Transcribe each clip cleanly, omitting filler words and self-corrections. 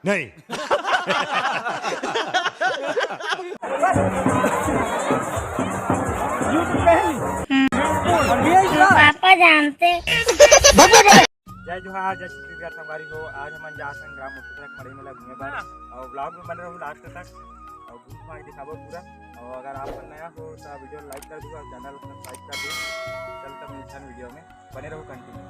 नहीं। पापा जानते। जय जोहार, जय छत्तीसगढ़ संगवारी हो। आज हम जा संग्राम उत्तरक मड़ई मेला घूमे बार और ब्लॉग में बने रहो लास्ट तक और घूम के दिखाबो पूरा। और अगर आप नया हो तो वीडियो लाइक कर दो और चैनल सब्सक्राइब कर दो। चलता मिलता वीडियो में बने रहो कंटिन्यू।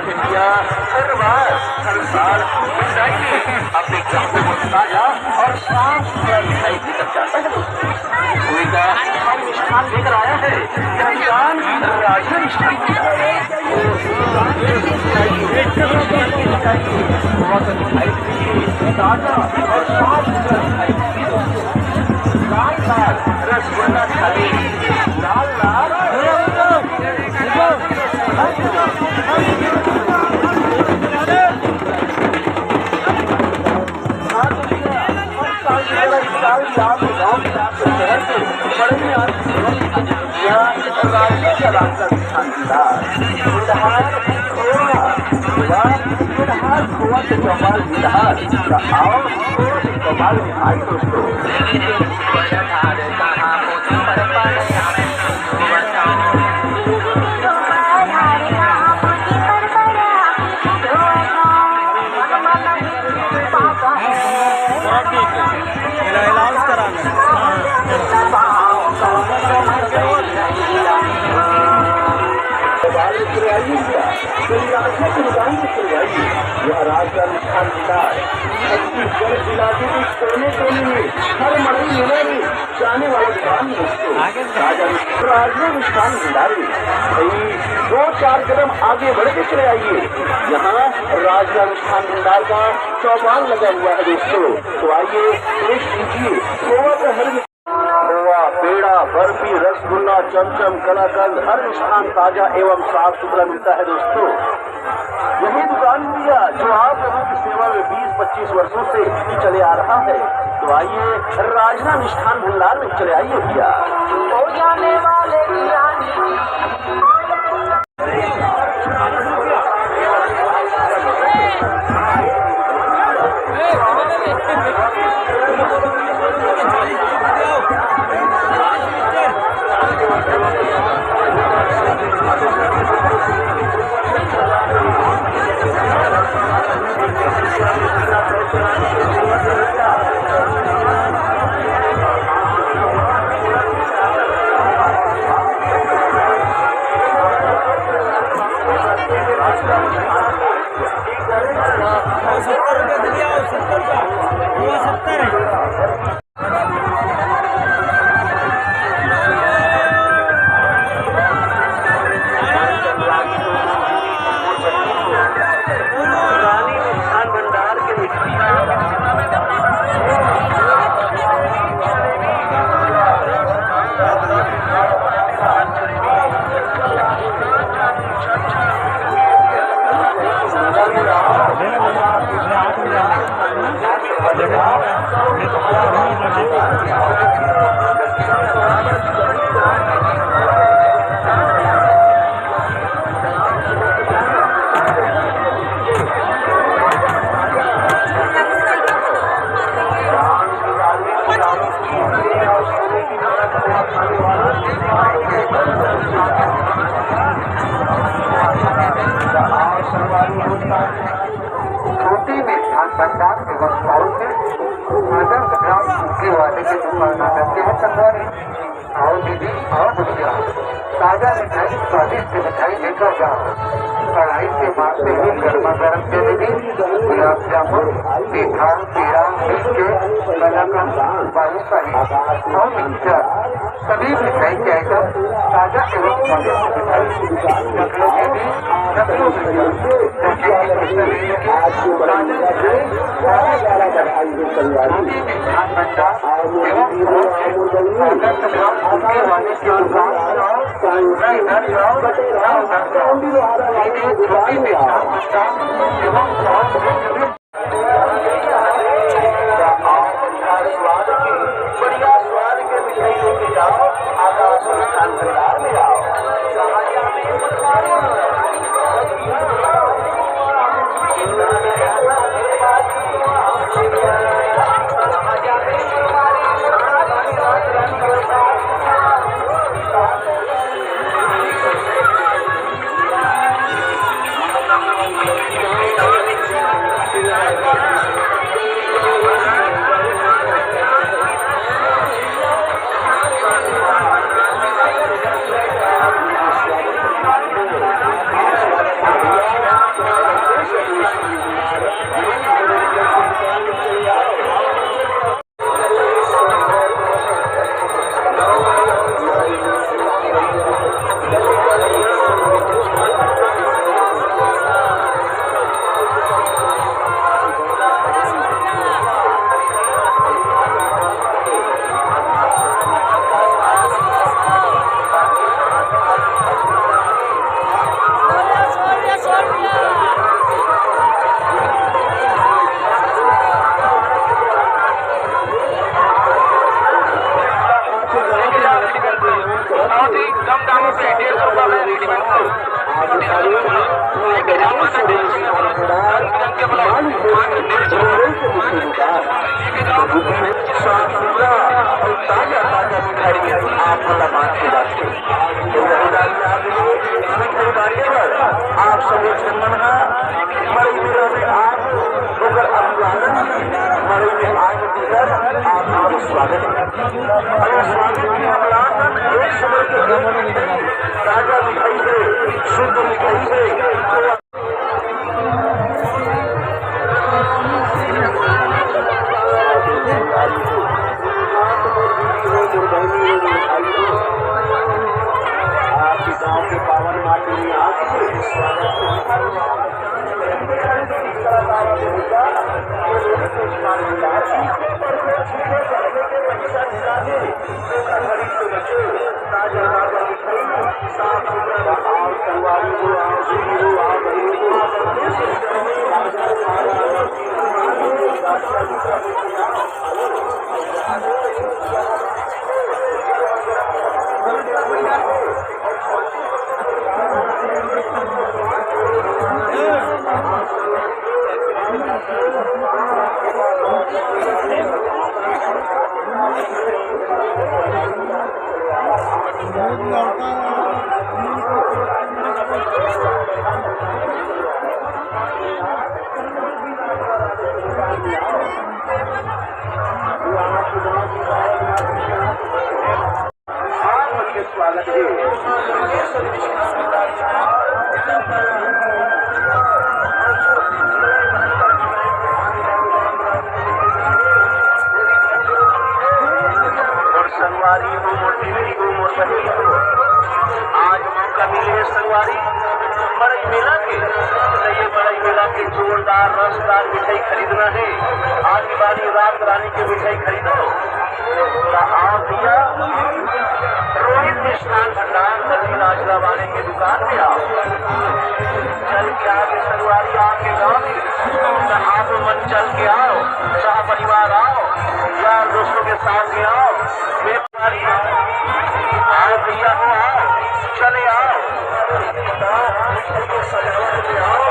इंडिया हर बार हर साल अपने ग्राहकों को ताजा और साफ सुथरा मिठाई देकर जाता है। कोई का मिष्ठान लेकर आया है राजा मिष्ठान ताजा और साफ सुथरा मिठाई लाल लाल रसगुल्ला थाली लाल लाल यह राजस्थान छत्तीसगढ़ जिला के कोने कोने में हर मरई मेले में जाने वाले दुकान राजा मिष्ठान भंडार में 2-4 कदम आगे बढ़ के चले आइए। यहाँ राजा मिष्ठान भंडार का चौपाल लगा हुआ है दोस्तों, तो आइए टेस्ट कीजिए। खोवा, पेड़ा, बर्फी, रसगुल्ला, चमचम, कलाकंद, हर मिष्ठान ताजा एवं साफ सुथरा मिलता है दोस्तों। यही दुकान भैया जो आप लोगों की सेवा में 20-25 वर्षों से चले आ रहा है, तो आइए राजा मिष्ठान भंडार में चले आइए भैया। हो जाने वाले छोटी मिष्ठान भंडार व्यवस्थाओं से वाले के दुकान करते हैं संगवारी। आओ दीदी आओ भैया, ताजा मिठाई स्वादिष्ट मिठाई लेकर जाओ। कढ़ाई से मारते हुए गर्मा गर्म जलेबी, गुलाब जामुन, मीठा, पेड़ा, मीठे, कलाकंद, बालूशाही और मिक्सचर, सभी मिठाई के आइटम ताजा एवं स्वादिष्ट मिठाई नकलों के भी नकलों में बढ़िया स्वाद के मिठाई लेके जाओ। आकाश मिष्ठान भंडार में आओ। साफ सुथरा और ताजा ताजा मिठाई आप मान के वास्ते खरीदारी पर आप सभी चंदन का मई मेला में आप होकर अभिवादन मई में आज देकर आप लोग स्वागत अगर स्वागत की अवलासन एक समय के ताजा मिठाई से शुद्ध मिठाई से आपके गाँव के पावन माटी में आपके स्वागत है और संगवारी हो मोटी हो मोटी हो आज मौका मिले है संगवारी बड़ई मेला के ये बड़ई मेला के जोरदार रसदार मिठाई खरीदना है आज की बारी रात रानी की मिठाई खरीदो आप दिया रोहित मिष्ठान भंडार दल्ली नाचला वाले की दुकान पे आओ चल के आगे संगवारी आपके गाँव में आप मन चल के आओ सह परिवार आओ यार दोस्तों के साथ में आओ आओ भैया हो आओ चले आओ सजावट में आओ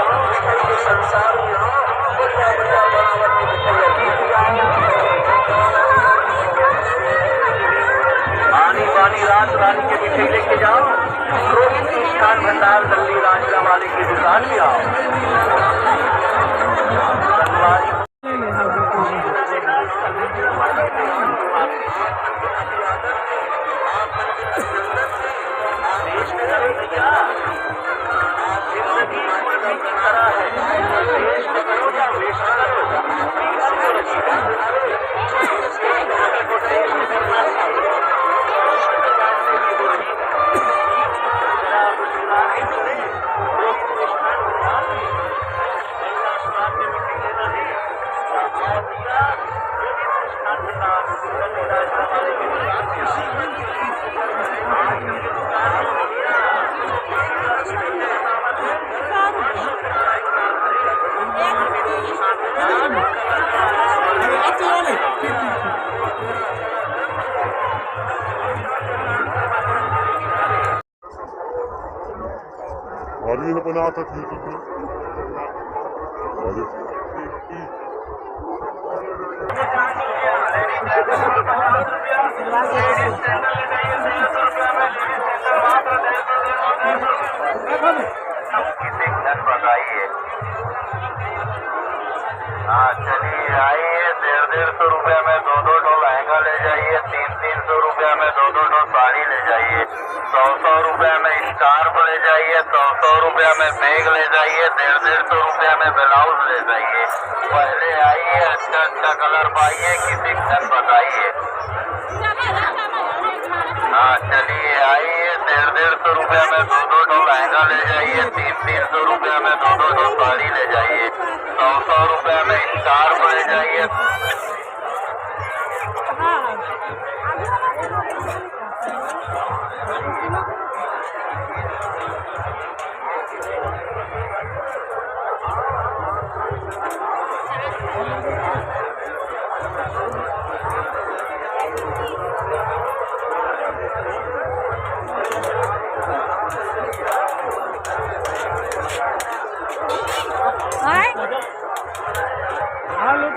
संसार में आओ आनी बानी रात रानी के मिठाई लेके जाओ रोहित मिष्ठान भंडार दल्ली राजला वाले की दुकान में आओ Valeu, Renato, aqui. Valeu. हाँ चलिए आइए 150 रुपया में 2 लहंगा ले जाइए 300 रुपया में 2 साड़ी ले जाइए 100 रुपया में स्कार्फ ले जाइए 100 रुपया में बैग ले जाइए 150 रुपया में ब्लाउज ले जाइए पहले आइए अच्छा कलर पाइए किसी घर बताइए हाँ चलिए आइए 150 रुपया में 2 लहंगा ले जाइए 300 रुपया में 2 साड़ी ले जाइए 100 रुपया में स्कार्फ ले जाइए What? भाई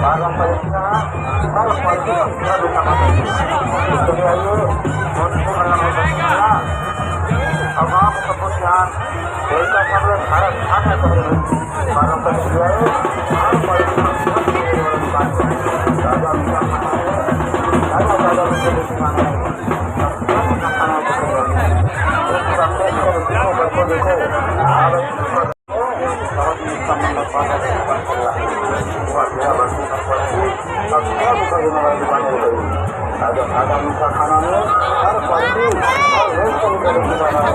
parampariknya hal politik kita bisa masuk. Jadi ayo untuk mengenai apa keputusan mereka sampai harus ada terjadi parampariknya hal politik kita bisa masuk. Ada bisa ada menjadi mana? Ada muka kanannya harus pasti harus ada